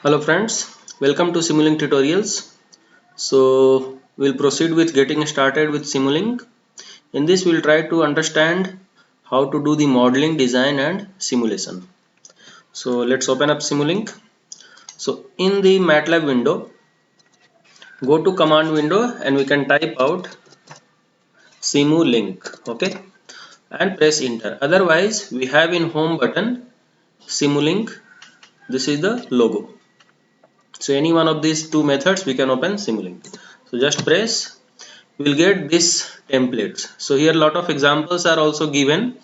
Hello friends, welcome to Simulink tutorials. So we'll proceed with getting started with Simulink. In this we'll try to understand how to do the modeling, design and simulation. So let's open up Simulink. So in the MATLAB window, go to command window and we can type out Simulink, okay, and press enter. Otherwise we have in home button Simulink. This is the logo. So any one of these two methods we can open Simulink. So just press, we will get this templates. So here a lot of examples are also given,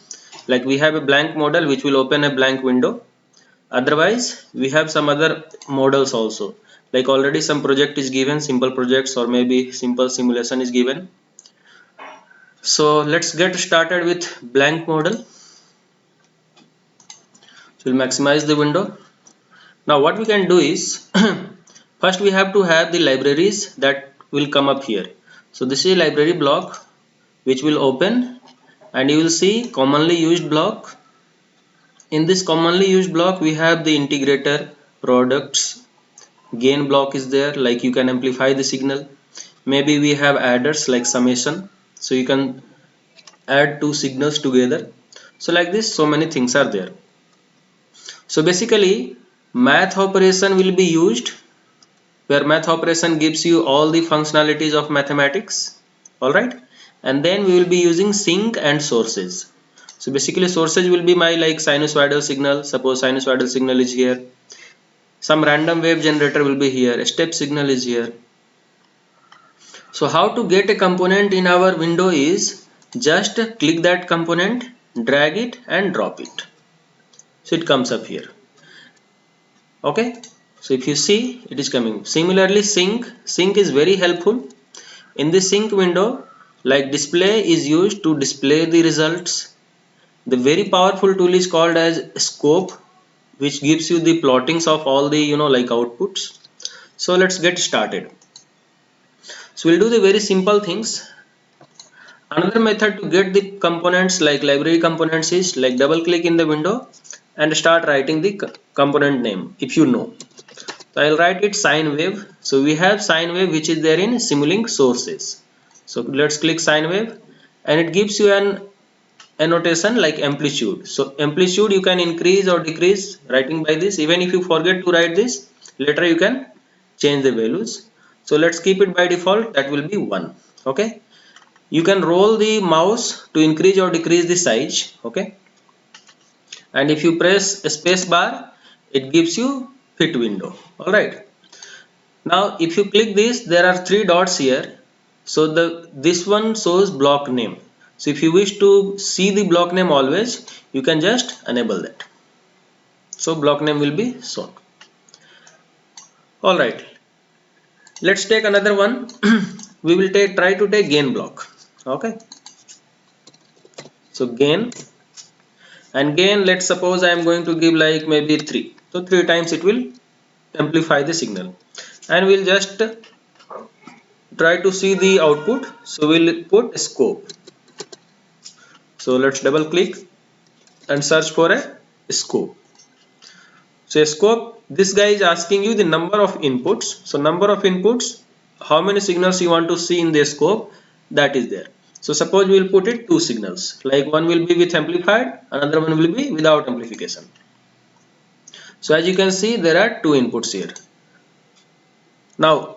like we have a blank model which will open a blank window. Otherwise we have some other models also, like already some project is given, simple projects or maybe simple simulation is given. So let's get started with blank model. So we'll maximize the window. Now what we can do is first we have to have the libraries that will come up here. So this is a library block which will open, and you will see commonly used block. In this commonly used block we have the integrator, products, gain block is there, like you can amplify the signal. Maybe we have adders like summation, so you can add two signals together. So like this, so many things are there. So basically math operation will be used, where math operation gives you all the functionalities of mathematics. Alright, and then we will be using sink and sources. So basically sources will be my like sinusoidal signal. Suppose sinusoidal signal is here, some random wave generator will be here, a step signal is here. So how to get a component in our window is just click that component, drag it and drop it, so it comes up here. Okay, so if you see, it is coming. Similarly sync is very helpful. In the sync window, like display is used to display the results. The very powerful tool is called as scope, which gives you the plottings of all the like outputs. So let's get started. So we'll do the very simple things. Another method to get the components like library components is like double click in the window and start writing the component name if you know. So I'll write it sine wave. So we have sine wave which is there in Simulink sources. So let's click sine wave, and it gives you an annotation like amplitude. So amplitude you can increase or decrease writing by this. Even if you forget to write this, later you can change the values. So let's keep it by default, that will be 1. Okay, you can roll the mouse to increase or decrease the size. Okay, and if you press space bar, it gives you fit window. All right, now if you click this, there are 3 dots here. So this one shows block name. So if you wish to see the block name always, you can just enable that, so block name will be shown. All right, let's take another one. We will try to take gain block. Okay, so gain, and gain, let's suppose I am going to give like maybe 3. So 3 times it will amplify the signal, and we'll just try to see the output. So we'll put scope. So let's double click and search for a scope. So scope, this guy is asking you the number of inputs. So number of inputs, how many signals you want to see in the scope, that is there. So suppose we will put it 2 signals, like one will be with amplified, another one will be without amplification. So as you can see, there are 2 inputs here. Now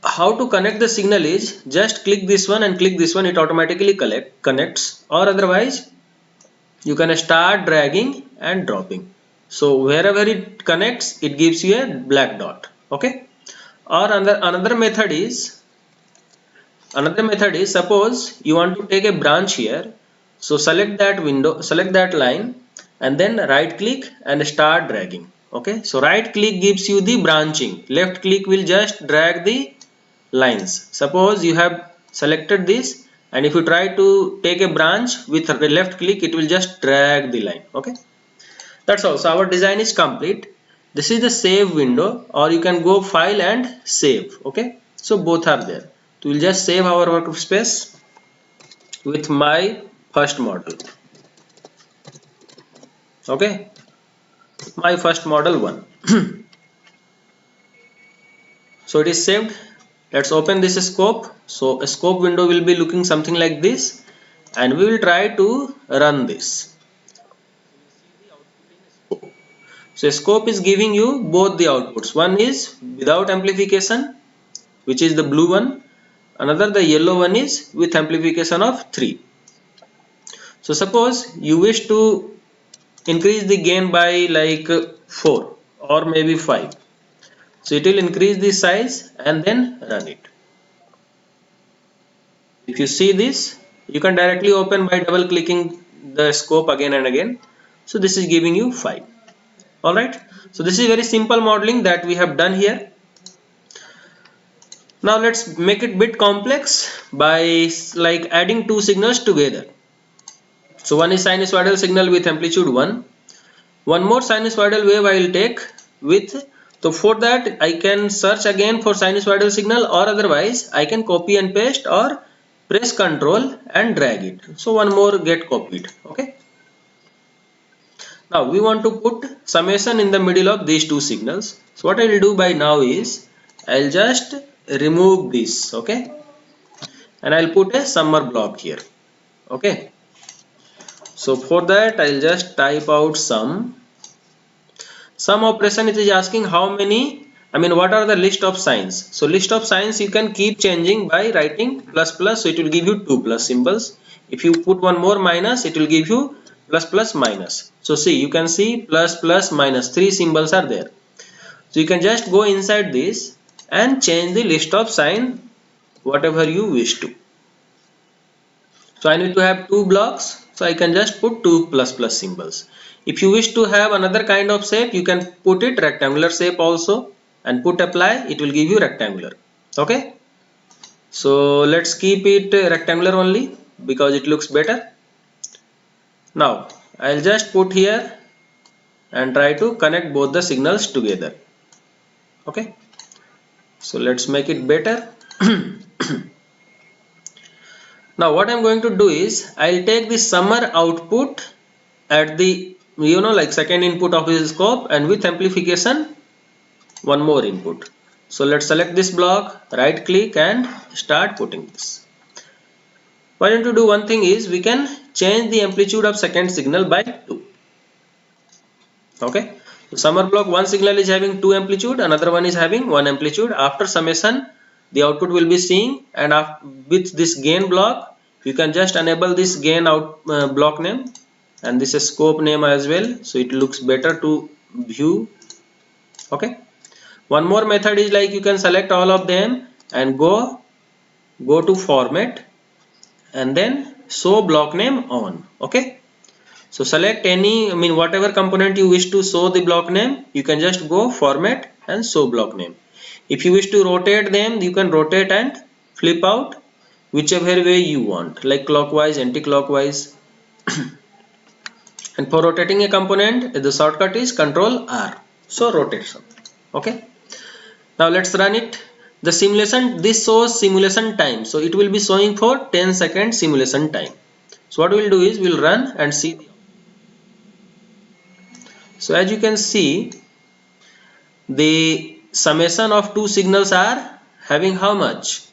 how to connect the signal is just click this one and click this one, it automatically connects, or otherwise you can start dragging and dropping. So wherever it connects, it gives you a black dot. Okay, or another method is suppose you want to take a branch here. So select that window, select that line, and then right click and start dragging. Okay, so right click gives you the branching, left click will just drag the lines. Suppose you have selected this, and if you try to take a branch with the left click, it will just drag the line. Okay, that's all. So our design is complete. This is the save window, or you can go file and save. Okay, so both are there. So we'll just save our workspace with my first model. Okay, my first model 1. So it is saved. Let's open this scope. So a scope window will be looking something like this, and we will try to run this. So a scope is giving you both the outputs. One is without amplification, which is the blue one. Another, the yellow one, is with amplification of 3. So suppose you wish to increase the gain by like 4 or maybe 5. So it will increase the size and then run it. If you see this, you can directly open by double clicking the scope again and again. So this is giving you 5. Alright. So this is very simple modeling that we have done here. Now let's make it bit complex by like adding two signals together. So one is sinusoidal signal with amplitude 1. One more sinusoidal wave I will take with, so for that I can search again for sinusoidal signal, or otherwise I can copy and paste or press Ctrl and drag it. So one more get copied. Okay. Now we want to put summation in the middle of these two signals. So what I will do by now is I'll just remove this. Okay. And I'll put a summer block here. Okay. So for that I'll just type out sum operation. It is asking how many, what are the list of signs. So list of signs you can keep changing by writing plus plus, so it will give you two plus symbols. If you put one more minus, it will give you plus plus minus. So see, you can see plus plus minus, three symbols are there. So you can just go inside this and change the list of sign whatever you wish to. So I need to have two blocks, so I can just put two plus plus symbols. If you wish to have another kind of shape, you can put it rectangular shape also and put apply, it will give you rectangular. Okay. So let's keep it rectangular only because it looks better. Now I'll just put here and try to connect both the signals together. Okay. So let's make it better. Now what I'm going to do is I'll take the summer output at the like second input of this scope, and with amplification one more input. So let's select this block, right click and start putting this. Why don't you do one thing is we can change the amplitude of second signal by 2. Okay. So summer block, one signal is having 2 amplitude, another one is having 1 amplitude. After summation the output will be seeing, and with this gain block you can just enable this gain out block name and this is scope name as well, so it looks better to view. Okay. One more method is like you can select all of them and go to format and then show block name on. Okay. So select any, whatever component you wish to show the block name, you can just go format and show block name. If you wish to rotate them, you can rotate and flip out whichever way you want, like clockwise, anti-clockwise. And for rotating a component, the shortcut is Ctrl R. So rotation. Okay. Now let's run it. The simulation, this shows simulation time. So it will be showing for 10 second simulation time. So what we'll do is we'll run and see. So as you can see, the summation of two signals are having how much?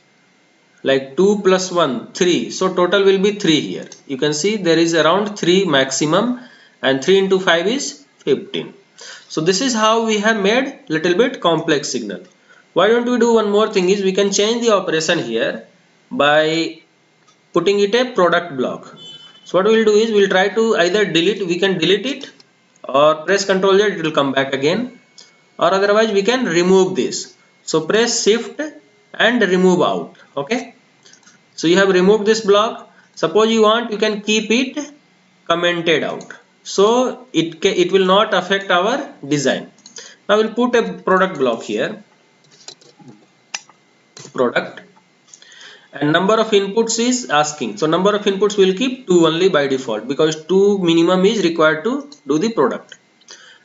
Like 2 plus 1, 3. So total will be 3 here. You can see there is around 3 maximum, and 3 into 5 is 15. So this is how we have made little bit complex signal. Why don't we do one more thing is we can change the operation here by putting it a product block. So what we will do is we will try to either delete, we can delete it, or press Ctrl Z, it will come back again, or otherwise we can remove this. So press shift and remove out. Okay. So you have removed this block. Suppose you want, you can keep it commented out, so it will not affect our design. Now we'll put a product block here, product, and number of inputs is asking. So number of inputs will keep 2 only by default because 2 minimum is required to do the product.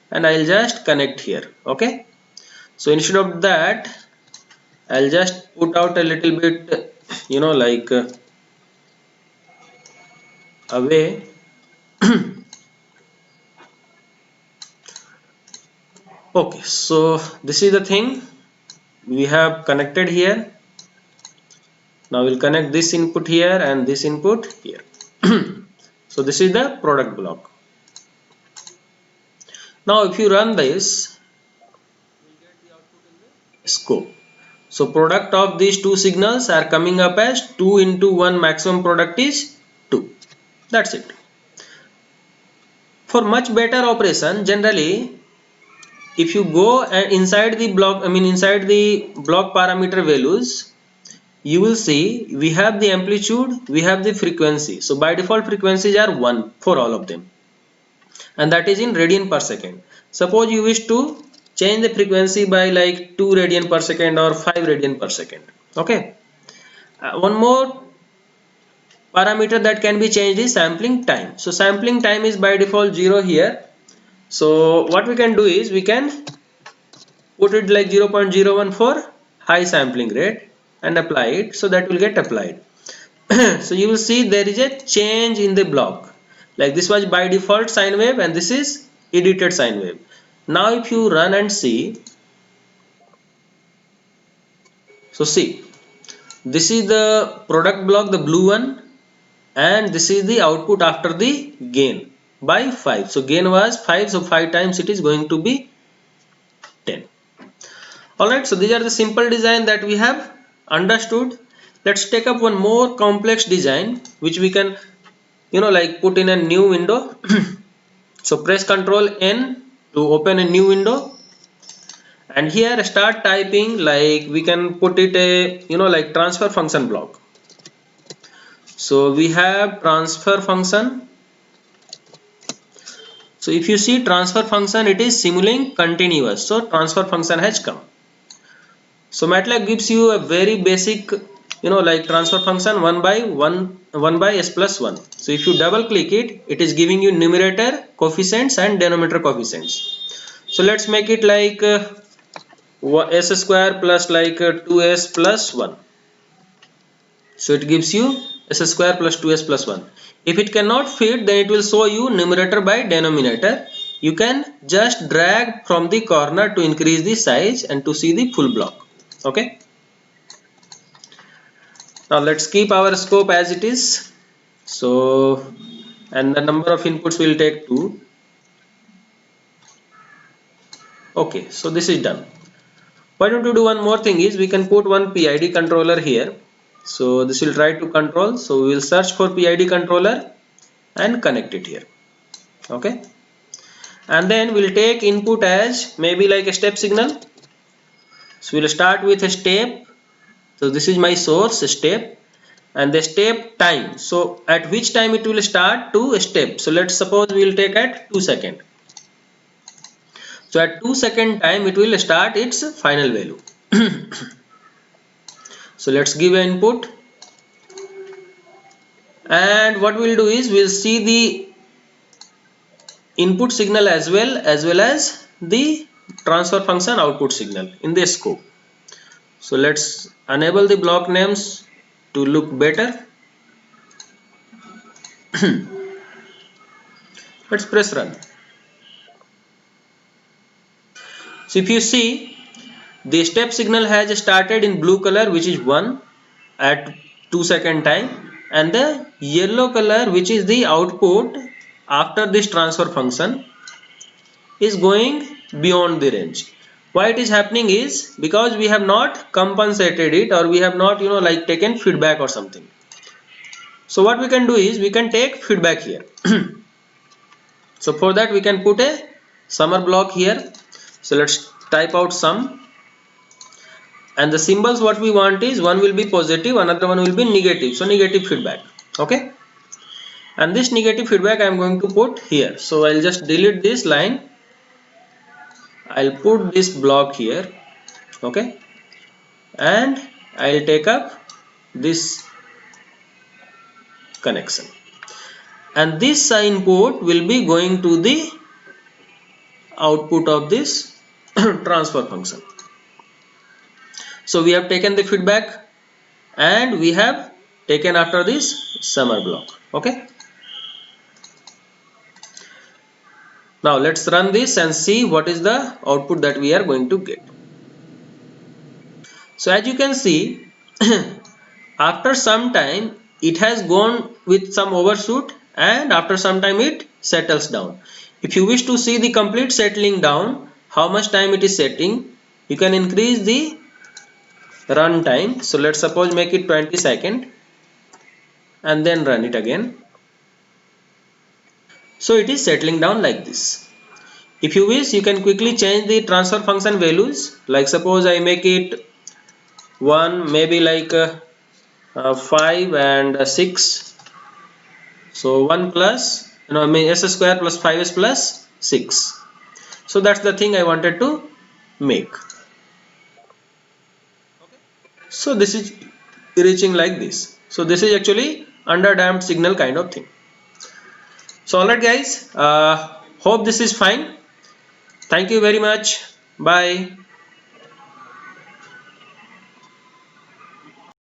And I'll just connect here. Okay. So instead of that, I'll just put out a little bit, like away. Okay, so this is the thing. we have connected here. Now we'll connect this input here and this input here. So this is the product block. Now if you run this scope, so product of these two signals are coming up as 2 into 1, maximum product is 2. That's it. For much better operation, generally if you go inside the block, inside the block parameter values, you will see we have the amplitude, we have the frequency. So by default frequencies are 1 for all of them, and that is in radian per second. Suppose you wish to change the frequency by like 2 radian per second or 5 radian per second. Okay. One more parameter that can be changed is sampling time. So sampling time is by default 0 here. So what we can do is we can put it like 0.01 for high sampling rate and apply it, so that will get applied. So you will see there is a change in the block, like this was by default sine wave and this is edited sine wave. Now if you run and see, so see, this is the product block, the blue one, and this is the output after the gain by 5. So gain was 5, so 5 times it is going to be 10. Alright, so these are the simple design that we have understood. Let's take up one more complex design which we can like put in a new window. So press Ctrl N to open a new window, and here start typing, like we can put it a like transfer function block. So we have transfer function. So if you see transfer function, it is Simulink continuous, so transfer function has come. So MATLAB gives you a very basic like transfer function 1 by s plus 1. So if you double click it, it is giving you numerator coefficients and denominator coefficients. So let's make it like s square plus like 2s plus 1. So it gives you s square plus 2s plus 1. If it cannot fit, then it will show you numerator by denominator. You can just drag from the corner to increase the size and to see the full block. Okay. Now let's keep our scope as it is. So, and the number of inputs will take 2. Okay, so this is done. Why don't you do one more thing is we can put one PID controller here. So this will try to control. So we will search for PID controller and connect it here. Okay. And then we'll take input as maybe like a step signal. So we'll start with a step. So this is my source step, and the step time. So at which time it will start to step. So let's suppose we will take at 2 seconds. So at 2 second time it will start its final value. So let's give an input, and what we'll do is we'll see the input signal as well as the transfer function output signal in the scope. So let's enable the block names to look better. Let's press run. So if you see, the step signal has started in blue color, which is 1 at 2 second time, and the yellow color, which is the output after this transfer function, is going beyond the range. Why it is happening is because we have not compensated it, or we have not like taken feedback or something. So what we can do is we can take feedback here. So for that we can put a summer block here. So let's type out sum, and the symbols what we want is one will be positive, another one will be negative. So negative feedback. Okay, and this negative feedback I am going to put here. So I'll just delete this line. I'll put this block here. Okay, and I'll take up this connection, and this input will be going to the output of this transfer function. So we have taken the feedback and we have taken after this summer block. Okay, now let's run this and see what is the output that we are going to get. So as you can see, after some time it has gone with some overshoot, and after some time it settles down. If you wish to see the complete settling down, how much time it is setting, you can increase the run time. So let's suppose make it 20 second and then run it again. So it is settling down like this. If you wish, you can quickly change the transfer function values. Like suppose I make it 1, maybe like 5 and 6. So 1 plus, I mean s square plus 5s plus 6. So that's the thing I wanted to make. So this is reaching like this. So this is actually under damped signal kind of thing. So alright guys, hope this is fine. Thank you very much. Bye.